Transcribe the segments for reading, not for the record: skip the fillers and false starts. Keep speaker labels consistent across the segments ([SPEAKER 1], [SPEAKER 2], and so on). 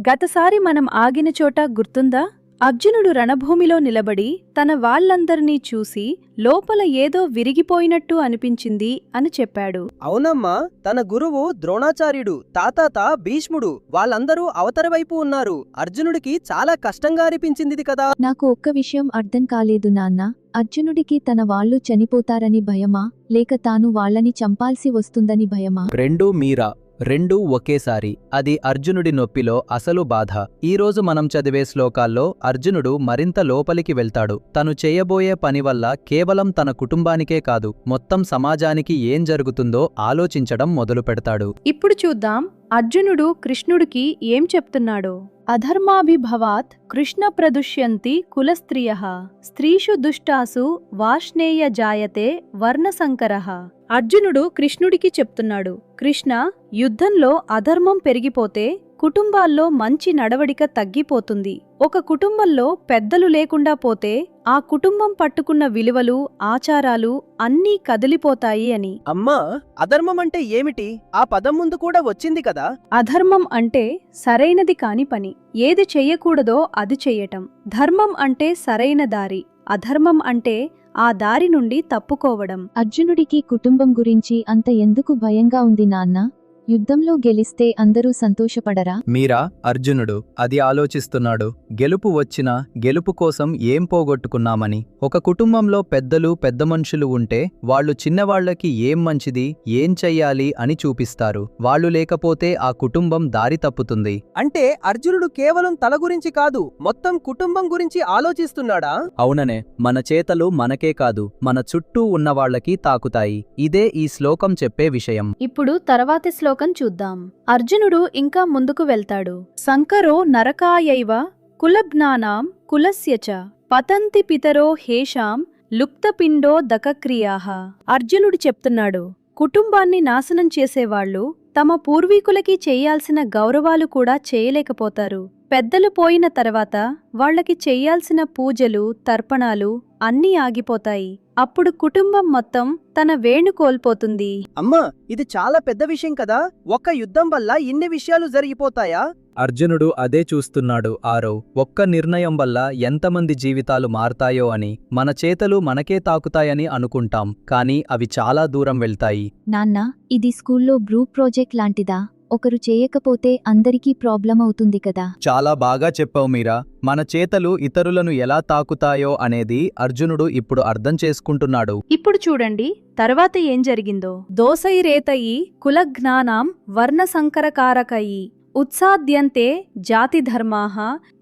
[SPEAKER 1] గతసారి మనం ఆగిన చోట గుర్తుందా? అర్జునుడు రణభూమిలో నిలబడి తన వాళ్ళందరినీ చూసి లోపల ఏదో విరిగిపోయినట్టు అనిపించింది అని చెప్పాడు.
[SPEAKER 2] అవునమ్మా, తన గురువు ద్రోణాచార్యుడు, తాతాత భీష్ముడు వాళ్ళందరూ అవతరవైపు ఉన్నారు. అర్జునుడికి చాలా కష్టంగా అనిపించింది కదా.
[SPEAKER 3] నాకు ఒక్క విషయం అర్థం కాలేదు నాన్న. అర్జునుడికి తన వాళ్ళు చనిపోతారని భయమా, లేక తాను వాళ్ళని చంపాల్సి వస్తుందని భయమా?
[SPEAKER 4] రెండూ ఒకేసారి. అది అర్జునుడి నొప్పిలో అసలు బాధ. ఈరోజు మనం చదివే శ్లోకాల్లో అర్జునుడు మరింత లోపలికి వెళ్తాడు. తను చేయబోయే పని వల్ల కేవలం తన కుటుంబానికే కాదు, మొత్తం సమాజానికి ఏం జరుగుతుందో ఆలోచించడం మొదలుపెడతాడు.
[SPEAKER 1] ఇప్పుడు చూద్దాం అర్జునుడు కృష్ణుడికి ఏం చెప్తున్నాడో. అధర్మాభిభవాత్ కృష్ణ ప్రదుష్యంతి కులస్త్రియః స్త్రీషు దుష్టాసు వాష్ణేయ జాయతే వర్ణసంకరః. అర్జునుడు కృష్ణుడికి చెప్తున్నాడు, కృష్ణ, యుద్ధంలో అధర్మం పెరిగిపోతే కుటుంబాల్లో మంచి నడవడిక తగ్గిపోతుంది. ఒక కుటుంబంలో పెద్దలు లేకుండా పోతే ఆ కుటుంబం పట్టుకున్న విలువలు, ఆచారాలు అన్నీ కదిలిపోతాయి అని.
[SPEAKER 2] అమ్మా, అధర్మం అంటే ఏమిటి? ఆ పదం ముందు కూడా వచ్చింది కదా.
[SPEAKER 1] అధర్మం అంటే సరైనది కాని పని, ఏది చెయ్యకూడదో అది చెయ్యటం. ధర్మం అంటే సరైన దారి, అధర్మం అంటే ఆ దారి నుండి తప్పుకోవడం.
[SPEAKER 3] అర్జునుడికి కుటుంబం గురించి అంత ఎందుకు భయంగా ఉంది నాన్న? యుద్ధంలో గెలిస్తే అందరూ సంతోషపడరా?
[SPEAKER 4] అర్జునుడు అది ఆలోచిస్తున్నాడు. గెలుపు వచ్చినా గెలుపు కోసం ఏం పోగొట్టుకున్నామని. ఒక కుటుంబంలో పెద్దలు, పెద్ద మనుషులు ఉంటే వాళ్ళు చిన్నవాళ్లకి ఏం మంచిది, ఏం చెయ్యాలి అని చూపిస్తారు. వాళ్ళు లేకపోతే ఆ కుటుంబం దారి తప్పుతుంది.
[SPEAKER 2] అంటే అర్జునుడు కేవలం తల గురించి కాదు, మొత్తం కుటుంబం గురించి ఆలోచిస్తున్నాడా?
[SPEAKER 4] అవుననే, మన చేతలు మనకే కాదు, మన చుట్టూ ఉన్నవాళ్లకి తాకుతాయి. ఇదే ఈ శ్లోకం చెప్పే విషయం.
[SPEAKER 1] ఇప్పుడు తర్వాతి శ్లోకం చూద్దాం. అర్జునుడు ఇంకా ముందుకు వెళ్తాడు. సంకరో నరకాయైవ కులజ్ఞానాం కులస్య చ పతంతి పితరో హేషాం లుప్తపిండో దకక్రియాః. అర్జునుడు చెప్తున్నాడు, కుటుంబాన్ని నాశనం చేసేవాళ్లు తమ పూర్వీకులకి చేయాల్సిన గౌరవాలు కూడా చేయలేకపోతారు. పెద్దలు పోయిన తర్వాత వాళ్లకి చెయ్యాల్సిన పూజలు, తర్పణాలు అన్నీ ఆగిపోతాయి. అప్పుడు కుటుంబం మొత్తం తన వేణు కోల్పోతుంది.
[SPEAKER 2] అమ్మా, ఇది చాలా పెద్ద విషయం కదా. ఒక్క యుద్ధం వల్ల ఇన్ని విషయాలు జరిగిపోతాయా?
[SPEAKER 4] అర్జునుడు అదే చూస్తున్నాడు. ఒక్క నిర్ణయం వల్ల ఎంతమంది జీవితాలు మారతాయో అని. మన చేతలు మనకే తాకుతాయని అనుకుంటాం, కానీ అవి చాలా దూరం వెళ్తాయి.
[SPEAKER 3] నాన్న, ఇది స్కూల్లో గ్రూప్ ప్రాజెక్ట్ లాంటిదా? ఒకరు చేయకపోతే అందరికీ ప్రాబ్లం అవుతుంది కదా.
[SPEAKER 4] చాలా బాగా చెప్పావు మీరా. మన చేతలు ఇతరులను ఎలా తాకుతాయో అనేది అర్జునుడు ఇప్పుడు అర్థం చేసుకుంటున్నాడు.
[SPEAKER 1] ఇప్పుడు చూడండి తర్వాత ఏం జరిగిందో. దోసైరేతయి కులజ్ఞానాం వర్ణసంకరకారకయి ఉత్సాద్యంతే జాతిధర్మాః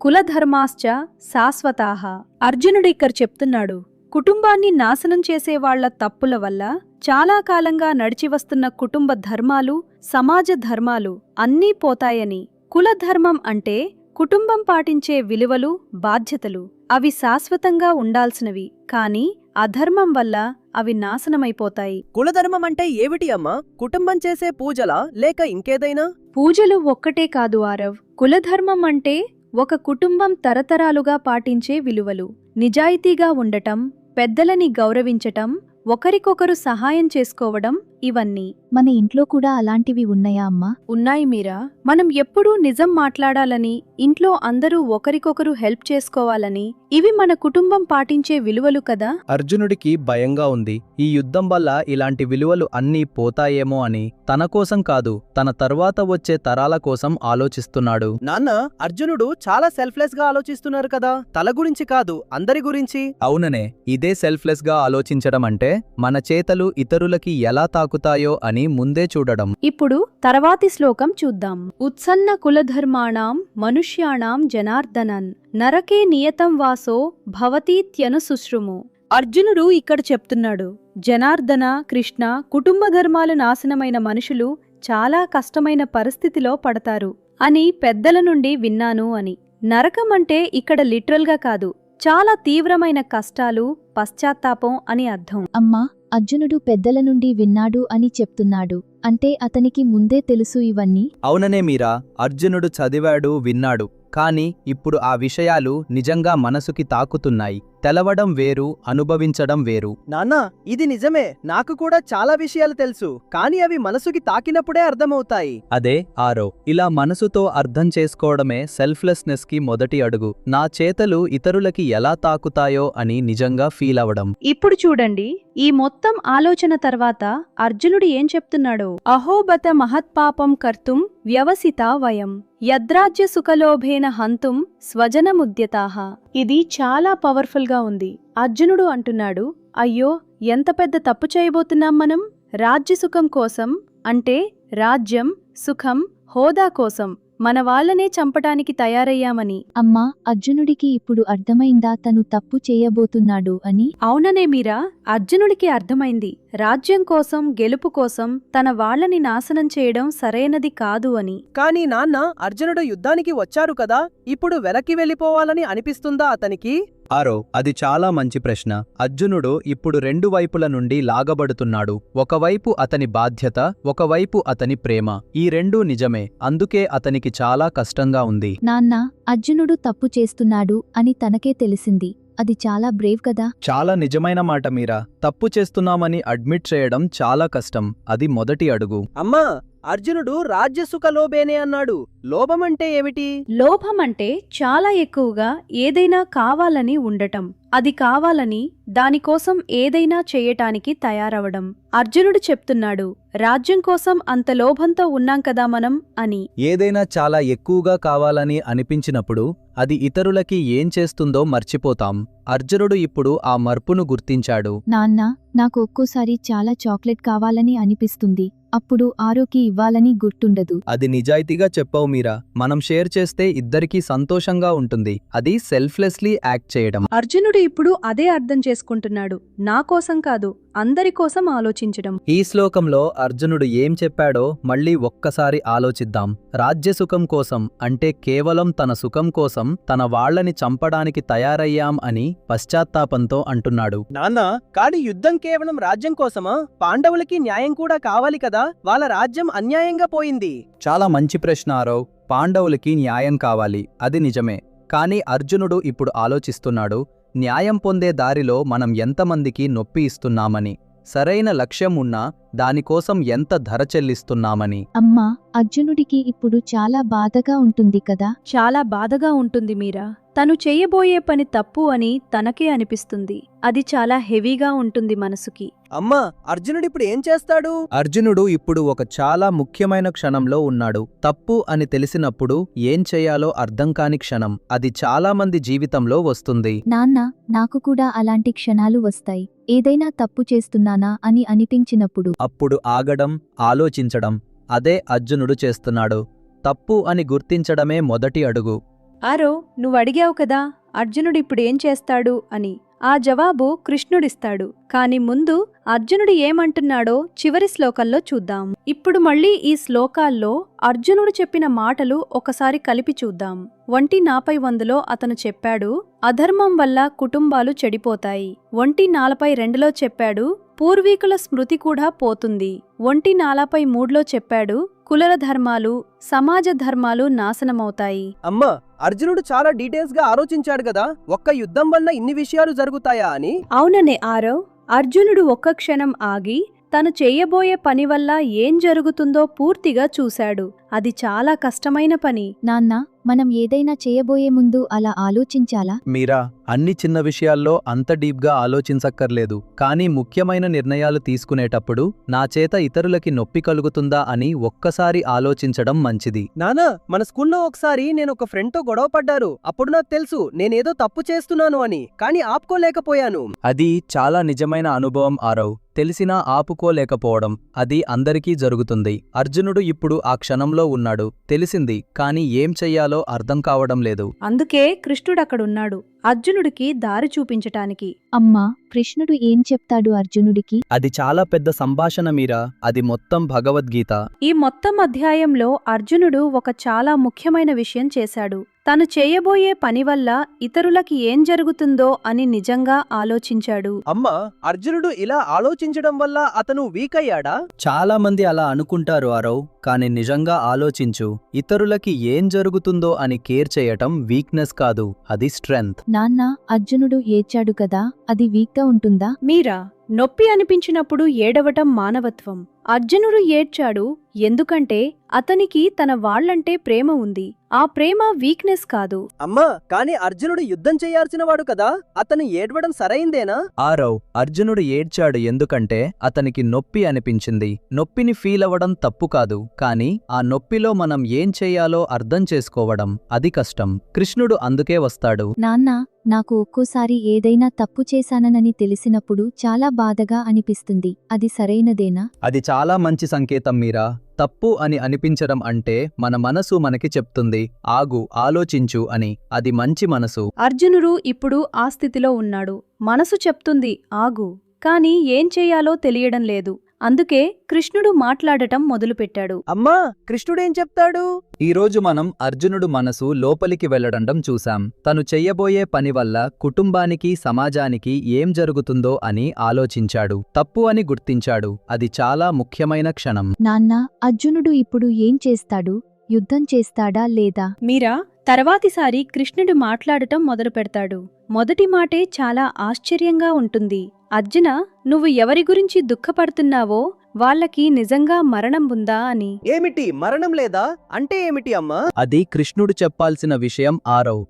[SPEAKER 1] కులధర్మాశ్చ శాశ్వతాః. అర్జునుడు ఇక్కడ చెప్తున్నాడు, కుటుంబాన్ని నాశనం చేసేవాళ్ల తప్పుల వల్ల చాలా కాలంగా నడిచివస్తున్న కుటుంబ ధర్మాలు, సమాజ ధర్మాలు అన్నీ పోతాయని. కులధర్మం అంటే కుటుంబం పాటించే విలువలు, బాధ్యతలు. అవి శాశ్వతంగా ఉండాల్సినవి, కానీ అధర్మం వల్ల అవి నాశనమైపోతాయి.
[SPEAKER 2] కులధర్మం అంటే ఏమిటి అమ్మా? కుటుంబం చేసే పూజలా, లేక ఇంకేదైనా?
[SPEAKER 1] పూజలు ఒక్కటే కాదు ఆరవ్. కులధర్మం అంటే ఒక కుటుంబం తరతరాలుగా పాటించే విలువలు. నిజాయితీగా ఉండటం, పెద్దలని గౌరవించటం, ఒకరికొకరు సహాయం చేసుకోవడం, ఇవన్నీ.
[SPEAKER 3] మన ఇంట్లో కూడా అలాంటివి ఉన్నాయా అమ్మా?
[SPEAKER 1] ఉన్నాయి మీరా. మనం ఎప్పుడూ నిజం మాట్లాడాలని, ఇంట్లో అందరూ ఒకరికొకరు హెల్ప్ చేసుకోవాలని, ఇవి మన కుటుంబం పాటించే విలువలు కదా.
[SPEAKER 4] అర్జునుడికి భయంగా ఉంది. ఈ యుద్ధం వల్ల ఇలాంటి విలువలు అన్నీ పోతాయేమో అని. తన కోసం కాదు, తన తర్వాత వచ్చే తరాల కోసం ఆలోచిస్తున్నాడు.
[SPEAKER 2] నాన్న, అర్జునుడు చాలా సెల్ఫ్లెస్ గా ఆలోచిస్తున్నారు కదా. తల గురించి కాదు, అందరి గురించి.
[SPEAKER 4] అవుననే, ఇదే సెల్ఫ్లెస్ గా ఆలోచించడం అంటే మన చేతలు ఇతరులకి ఎలా తాకుతాయో అని ముందే చూడడం.
[SPEAKER 1] ఇప్పుడు తర్వాతి శ్లోకం చూద్దాం. ఉత్సన్న కులధర్మాణం మనుష్యాణం జనార్దనన్ నరకే నియతం వాసో భవతీత్యనుశుశ్రుము. అర్జునుడు ఇక్కడ చెప్తున్నాడు, జనార్దన, కృష్ణ, కుటుంబ ధర్మాలు నాశనమైన మనుషులు చాలా కష్టమైన పరిస్థితిలో పడతారు అని పెద్దల నుండి విన్నాను అని. నరకమంటే ఇక్కడ లిటరల్గా కాదు, చాలా తీవ్రమైన కష్టాలు, పశ్చాత్తాపం అని అర్థం.
[SPEAKER 3] అమ్మా, అర్జునుడు పెద్దల నుండి విన్నాడు అని చెప్తున్నాడు అంటే అతనికి ముందే తెలుసు ఇవన్నీ?
[SPEAKER 4] అవుననే మీరా, అర్జునుడు చదివాడు, విన్నాడు. కాని ఇప్పుడు ఆ విషయాలు నిజంగా మనసుకి తాకుతున్నాయి. తెలవడం వేరు, అనుభవించడం వేరు.
[SPEAKER 2] నాన్నా, ఇది నిజమే. నాకు కూడా చాలా విషయాలు తెలుసు, కానీ అవి మనసుకి తాకినప్పుడే అర్థమవుతాయి.
[SPEAKER 4] అదే ఆరో. ఇలా మనసుతో అర్థం చేసుకోవడమే సెల్ఫ్లెస్నెస్ కి మొదటి అడుగు. నా చేతలు ఇతరులకి ఎలా తాకుతాయో అని నిజంగా ఫీల్ అవడం.
[SPEAKER 1] ఇప్పుడు చూడండి, ఈ మొత్తం ఆలోచన తర్వాత అర్జునుడు ఏం చెప్తున్నాడో. అహోబత మహత్పాపం కర్తుం వ్యవసితా వయం యద్రాజ్య సుఖలోభేన హంతుం స్వజనముద్యతాః. ఇది చాలా పవర్ఫుల్ గా ఉంది. అర్జునుడు అంటున్నాడు, అయ్యో, ఎంత పెద్ద తప్పు చేయబోతున్నాం మనం. రాజ్యసుఖం కోసం, అంటే రాజ్యం, సుఖం, హోదా కోసం మన వాళ్ళనే చంపటానికి తయారయ్యామని.
[SPEAKER 3] అమ్మా, అర్జునుడికి ఇప్పుడు అర్థమైందా తను తప్పు చేయబోతున్నాడు అని?
[SPEAKER 1] అవుననే మీరా, అర్జునుడికి అర్థమైంది. రాజ్యం కోసం, గెలుపు కోసం తన వాళ్ళని నాశనం చేయడం సరైనది కాదు అని.
[SPEAKER 2] కానీ నాన్న, అర్జునుడు యుద్ధానికి వచ్చారు కదా, ఇప్పుడు వెనక్కి వెళ్ళిపోవాలని అనిపిస్తుందా అతనికి?
[SPEAKER 4] ఆరో, అది చాలా మంచి ప్రశ్న. అర్జునుడు ఇప్పుడు రెండు వైపుల నుండి లాగబడుతున్నాడు. ఒకవైపు అతని బాధ్యత, ఒకవైపు అతని ప్రేమ. ఈ రెండూ నిజమే. అందుకే అతనికి చాలా కష్టంగా ఉంది.
[SPEAKER 3] నాన్న, అర్జునుడు తప్పు చేస్తున్నాడు అని తనకే తెలిసింది. అది చాలా బ్రేవ్ కదా.
[SPEAKER 4] చాలా నిజమైన మాట మీరా. తప్పు చేస్తున్నామని అడ్మిట్ చేయడం చాలా కష్టం. అది మొదటి అడుగు.
[SPEAKER 2] అమ్మా, అర్జునుడు రాజ్యసుఖలోభేనే అన్నాడు. లోభమంటే ఏమిటి?
[SPEAKER 1] లోభమంటే చాలా ఎక్కువగా ఏదైనా కావాలని ఉండటం. అది కావాలని, దానికోసం ఏదైనా చేయటానికి తయారవడం. అర్జునుడు చెప్తున్నాడు, రాజ్యం కోసం అంత లోభంతో ఉన్నాం కదా మనం అని.
[SPEAKER 4] ఏదైనా చాలా ఎక్కువగా కావాలని అనిపించినప్పుడు అది ఇతరులకి ఏం చేస్తుందో మర్చిపోతాం. అర్జునుడు ఇప్పుడు ఆ మార్పును గుర్తించాడు.
[SPEAKER 3] నాన్న, నాకు ఒక్కోసారి చాలా చాక్లెట్ కావాలని అనిపిస్తుంది. అప్పుడు ఆరోకి ఇవ్వాలని గుర్తుండదు.
[SPEAKER 4] అది నిజాయితీగా చెప్పావు మీరా. మనం షేర్ చేస్తే ఇద్దరికీ సంతోషంగా ఉంటుంది. అది సెల్ఫ్లెస్లీ యాక్ట్ చేయడం.
[SPEAKER 1] అర్జునుడు ఇప్పుడు అదే అర్థం చేసుకుంటున్నాడు. నా కోసం కాదు, అందరి కోసం ఆలోచించడం.
[SPEAKER 4] ఈ శ్లోకంలో అర్జునుడు ఏం చెప్పాడో మళ్ళీ ఒక్కసారి ఆలోచిద్దాం. రాజ్యసుఖం కోసం, అంటే కేవలం తన సుఖం కోసం తన వాళ్లని చంపడానికి తయారయ్యాం అని పశ్చాత్తాపంతో అంటున్నాడు.
[SPEAKER 2] నాన్న, కాని యుద్ధం కేవలం రాజ్యం కోసమా? పాండవులకి న్యాయం కూడా కావాలి కదా. వాళ్ళ రాజ్యం అన్యాయంగా పోయింది.
[SPEAKER 4] చాలా మంచి ప్రశ్న ఆరవ్. పాండవులకి న్యాయం కావాలి, అది నిజమే. కాని అర్జునుడు ఇప్పుడు ఆలోచిస్తున్నాడు, న్యాయం పొందే దారిలో మనం ఎంతమందికి నొప్పి ఇస్తున్నామని. సరైన లక్ష్యం ఉన్నా దానికోసం ఎంత ధర చెల్లిస్తున్నామని.
[SPEAKER 3] అమ్మా, అర్జునుడికి ఇప్పుడు చాలా బాధగా ఉంటుంది కదా.
[SPEAKER 1] చాలా బాధగా ఉంటుంది మీరా. తను చెయ్యబోయే పని తప్పు అని తనకే అనిపిస్తుంది. అది చాలా హెవీగా ఉంటుంది మనసుకి.
[SPEAKER 2] అమ్మా, అర్జునుడిప్పుడు ఏం చేస్తాడు?
[SPEAKER 4] అర్జునుడు ఇప్పుడు ఒక చాలా ముఖ్యమైన క్షణంలో ఉన్నాడు. తప్పు అని తెలిసినప్పుడు ఏం చేయాలో అర్థం కాని క్షణం. అది చాలా మంది జీవితంలో వస్తుంది.
[SPEAKER 3] నాన్న, నాకు కూడా అలాంటి క్షణాలు వస్తాయి. ఏదైనా తప్పు చేస్తున్నానా అని అనిపించినప్పుడు.
[SPEAKER 4] అప్పుడు ఆగడం, ఆలోచించడం. అదే అర్జునుడు చేస్తున్నాడు. తప్పు అని గుర్తించడమే మొదటి అడుగు.
[SPEAKER 1] ఆరో, నువ్వడిగావు కదా అర్జునుడిప్పుడు ఏం చేస్తాడు అని. ఆ జవాబు కృష్ణుడిస్తాడు. కాని ముందు అర్జునుడు ఏమంటున్నాడో చివరి శ్లోకంలో చూద్దాం. ఇప్పుడు మళ్ళీ ఈ శ్లోకాల్లో అర్జునుడు చెప్పిన మాటలు ఒకసారి కలిపి చూద్దాం. 1:42లో అతను చెప్పాడు, అధర్మం వల్ల కుటుంబాలు చెడిపోతాయి. 1:42లో చెప్పాడు, పూర్వీకుల స్మృతి కూడా పోతుంది. 1:43లో చెప్పాడు, కుల ధర్మాలు, సమాజ ధర్మాలు నాశనమవుతాయి.
[SPEAKER 2] అమ్మా, అర్జునుడు చాలా డీటెయిల్స్ గా ఆలోచించాడు కదా. ఒక్క యుద్ధం వల్ల ఇన్ని విషయాలు జరుగుతాయా అని.
[SPEAKER 1] అవుననే ఆరవ్. అర్జునుడు ఒక్క క్షణం ఆగి తను చేయబోయే పని వల్ల ఏం జరుగుతుందో పూర్తిగా చూశాడు. అది చాలా కష్టమైన పని.
[SPEAKER 3] నాన్న, మనం ఏదైనా చేయబోయే ముందు అలా ఆలోచించాలా?
[SPEAKER 4] మీరా, అన్ని చిన్న విషయాల్లో అంత డీప్గా ఆలోచించక్కర్లేదు. కానీ ముఖ్యమైన నిర్ణయాలు తీసుకునేటప్పుడు నా చేత ఇతరులకి నొప్పి కలుగుతుందా అని ఒక్కసారి ఆలోచించడం మంచిది.
[SPEAKER 2] నానా, మన స్కూల్లో ఒకసారి నేను ఒక ఫ్రెండ్తో గొడవ పడ్డారు. అప్పుడు నాకు తెలుసు నేనేదో తప్పు చేస్తున్నాను అని, కానీ ఆపుకోలేకపోయాను.
[SPEAKER 4] అది చాలా నిజమైన అనుభవం ఆరవ్. తెలిసినా ఆపుకోలేకపోవడం, అది అందరికీ జరుగుతుంది. అర్జునుడు ఇప్పుడు ఆ క్షణంలో ఉన్నాడు. తెలిసింది, కాని ఏం చెయ్యాలో అర్థం కావడం లేదు.
[SPEAKER 1] అందుకే కృష్ణుడక్కడున్నాడు, అర్జునుడికి దారి చూపించటానికి.
[SPEAKER 3] అమ్మా, కృష్ణుడు ఏం చెప్తాడు అర్జునుడికి?
[SPEAKER 4] అది చాలా పెద్ద సంభాషణ మీరా. అది మొత్తం భగవద్గీత.
[SPEAKER 1] ఈ మొత్తం అధ్యాయంలో అర్జునుడు ఒక చాలా ముఖ్యమైన విషయం చేశాడు. తను చేయబోయే పని వల్ల ఇతరులకి ఏం జరుగుతుందో అని నిజంగా ఆలోచించాడు.
[SPEAKER 2] అమ్మా, అర్జునుడు ఇలా ఆలోచించడం వల్ల అతను వీక్ అయ్యాడా?
[SPEAKER 4] చాలా మంది అలా అనుకుంటారు ఆరవ్, కానీ నిజంగా ఆలోచించు. ఇతరులకి ఏం జరుగుతుందో అని కేర్ చేయటం వీక్నెస్ కాదు, అది స్ట్రెంగ్త్.
[SPEAKER 3] నాన్న, అర్జునుడు ఏడ్చాడు కదా, అది వీక్గా ఉంటుందా?
[SPEAKER 1] మీరా, నొప్పి అనిపించినప్పుడు ఏడవటం మానవత్వం. అర్జునుడు ఏడ్చాడు ఎందుకంటే అతనికి తన వాళ్ళంటే ప్రేమ ఉంది. ఆ ప్రేమ వీక్నెస్ కాదు.
[SPEAKER 2] అమ్మా, కాని అర్జునుడు యుద్ధం చేయాల్సిన వాడు కదా, అతను ఏడవడం సరైందేనా?
[SPEAKER 4] ఆరవ్, అర్జునుడు ఏడ్చాడు ఎందుకంటే అతనికి నొప్పి అనిపించింది. నొప్పిని ఫీల్ అవ్వడం తప్పు కాదు, కానీ ఆ నొప్పిలో మనం ఏం చేయాలో అర్థం చేసుకోవడం, అది కష్టం. కృష్ణుడు అందుకే వస్తాడు.
[SPEAKER 3] నాన్న, నాకు ఒక్కోసారి ఏదైనా తప్పు చేశానని తెలిసినప్పుడు చాలా బాధగా అనిపిస్తుంది. అది సరైనదేనా?
[SPEAKER 4] అది చాలా మంచి సంకేతం మీరా. తప్పు అని అనిపించడం అంటే మన మనసు మనకి చెప్తుంది, ఆగు, ఆలోచించు అని. అది మంచి మనసు.
[SPEAKER 1] అర్జునుడు ఇప్పుడు ఆ స్థితిలో ఉన్నాడు. మనసు చెప్తుంది ఆగు, కాని ఏం చెయ్యాలో తెలియడం లేదు. అందుకే కృష్ణుడు మాట్లాడటం మొదలుపెట్టాడు.
[SPEAKER 2] అమ్మా, కృష్ణుడేం చెప్తాడు?
[SPEAKER 4] ఈరోజు మనం అర్జునుడు మనసు లోపలికి వెళ్లడం చూశాం. తను చెయ్యబోయే పని వల్ల కుటుంబానికి, సమాజానికి ఏం జరుగుతుందో అని ఆలోచించాడు. తప్పు అని గుర్తించాడు. అది చాలా ముఖ్యమైన క్షణం.
[SPEAKER 3] నాన్న, అర్జునుడు ఇప్పుడు ఏం చేస్తాడు? యుద్ధం చేస్తాడా లేదా?
[SPEAKER 1] మీరా, తర్వాతిసారి కృష్ణుడు మాట్లాడటం మొదలుపెడతాడు. మొదటి మాటే చాలా ఆశ్చర్యంగా ఉంటుంది. అర్జున, నువ్వు ఎవరి గురించి దుఃఖపడుతున్నావో వాళ్ళకి నిజంగా మరణం ఉందా అని.
[SPEAKER 2] ఏమిటి, మరణం లేదా అంటే ఏమిటి అమ్మా?
[SPEAKER 4] అది కృష్ణుడు చెప్పాల్సిన విషయం ఆరవ్.